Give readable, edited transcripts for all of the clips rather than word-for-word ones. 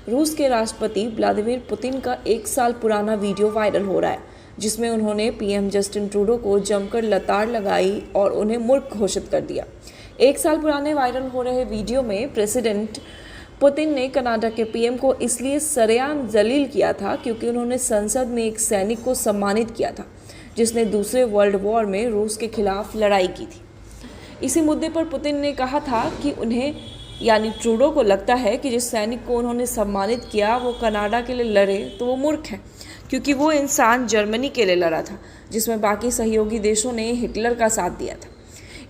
रूस के राष्ट्रपति व्लादिमीर पुतिन का 1 साल पुराना वीडियो वायरल हो रहा है, जिसमें उन्होंने पीएम जस्टिन ट्रूडो को जमकर लताड़ लगाई और उन्हें मूर्ख घोषित कर दिया। 1 साल पुराने वायरल हो रहे वीडियो में प्रेसिडेंट पुतिन ने कनाडा के पीएम को इसलिए सरेआम जलील किया था क्योंकि उन्होंने संसद में एक सैनिक को सम्मानित किया था जिसने दूसरे वर्ल्ड वॉर में रूस के खिलाफ लड़ाई की थी। इसी मुद्दे पर पुतिन ने कहा था कि उन्हें यानी ट्रूडो को लगता है कि जिस सैनिक को उन्होंने सम्मानित किया वो कनाडा के लिए लड़े तो वो मूर्ख है, क्योंकि वो इंसान जर्मनी के लिए लड़ा था जिसमें बाकी सहयोगी देशों ने हिटलर का साथ दिया था।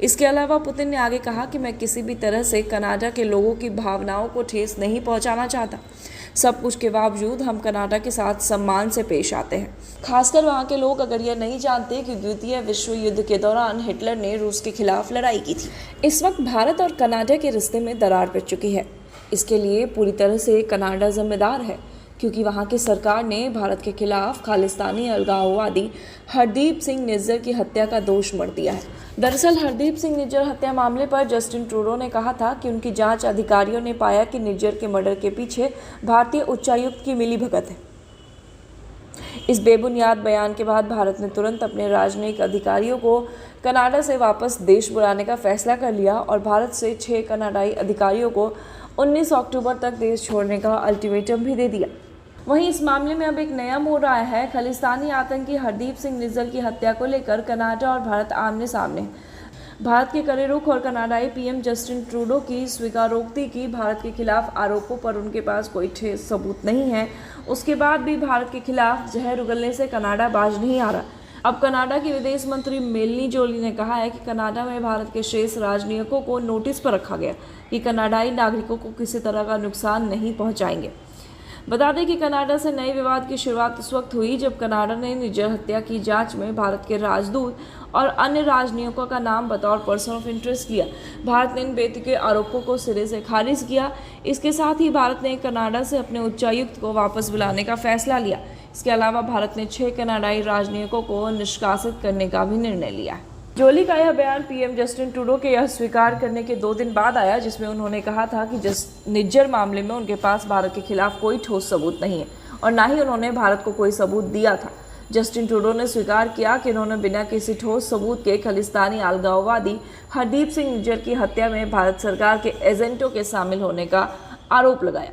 इसके अलावा पुतिन ने आगे कहा कि मैं किसी भी तरह से कनाडा के लोगों की भावनाओं को ठेस नहीं पहुंचाना चाहता। सब कुछ के बावजूद हम कनाडा के साथ सम्मान से पेश आते हैं। खासकर वहाँ के लोग अगर यह नहीं जानते कि द्वितीय विश्व युद्ध के दौरान हिटलर ने रूस के खिलाफ लड़ाई की थी। इस वक्त भारत और कनाडा के रिश्ते में दरार पड़ चुकी है। इसके लिए पूरी तरह से कनाडा जिम्मेदार है, क्योंकि वहाँ की सरकार ने भारत के खिलाफ खालिस्तानी अलगाववादी हरदीप सिंह निज्जर की हत्या का दोष मढ़ दिया है। दरअसल हरदीप सिंह निज्जर हत्या मामले पर जस्टिन ट्रूडो ने कहा था कि उनकी जांच अधिकारियों ने पाया कि निज्जर के मर्डर के पीछे भारतीय उच्चायुक्त की मिलीभगत है। इस बेबुनियाद बयान के बाद भारत ने तुरंत अपने राजनयिक अधिकारियों को कनाडा से वापस देश बुलाने का फैसला कर लिया और भारत से 6 कनाडाई अधिकारियों को 19 अक्टूबर तक देश छोड़ने का अल्टीमेटम भी दे दिया। वहीं इस मामले में अब एक नया मोड़ आया है। खालिस्तानी आतंकी हरदीप सिंह निज्जर की हत्या को लेकर कनाडा और भारत आमने सामने हैं। भारत के कड़े रुख और कनाडाई पीएम जस्टिन ट्रूडो की स्वीकारोक्ति की भारत के खिलाफ आरोपों पर उनके पास कोई ठोस सबूत नहीं है, उसके बाद भी भारत के खिलाफ जहर उगलने से कनाडा बाज नहीं आ रहा। अब कनाडा की विदेश मंत्री मेलनी जोली ने कहा है कि कनाडा में भारत के शेष राजनयिकों को नोटिस पर रखा गया कि कनाडाई नागरिकों को किसी तरह का नुकसान नहीं पहुंचाएंगे। बता दें कि कनाडा से नए विवाद की शुरुआत उस वक्त हुई जब कनाडा ने निज्जर हत्या की जांच में भारत के राजदूत और अन्य राजनयिकों का नाम बतौर पर्सन ऑफ इंटरेस्ट लिया। भारत ने इन बेतुके आरोपों को सिरे से खारिज किया। इसके साथ ही भारत ने कनाडा से अपने उच्चायुक्त को वापस बुलाने का फैसला लिया। इसके अलावा भारत ने 6 कनाडाई राजनयिकों को निष्कासित करने का भी निर्णय लिया है। जोली का यह बयान पीएम जस्टिन ट्रूडो के यह स्वीकार करने के 2 दिन बाद आया, जिसमें उन्होंने कहा था कि निज्जर मामले में उनके पास भारत के खिलाफ कोई ठोस सबूत नहीं है और ना ही उन्होंने भारत को कोई सबूत दिया था। जस्टिन ट्रूडो ने स्वीकार किया कि उन्होंने बिना किसी ठोस सबूत के खालिस्तानी अलगाववादी हरदीप सिंह निज्जर की हत्या में भारत सरकार के एजेंटों के शामिल होने का आरोप लगाया।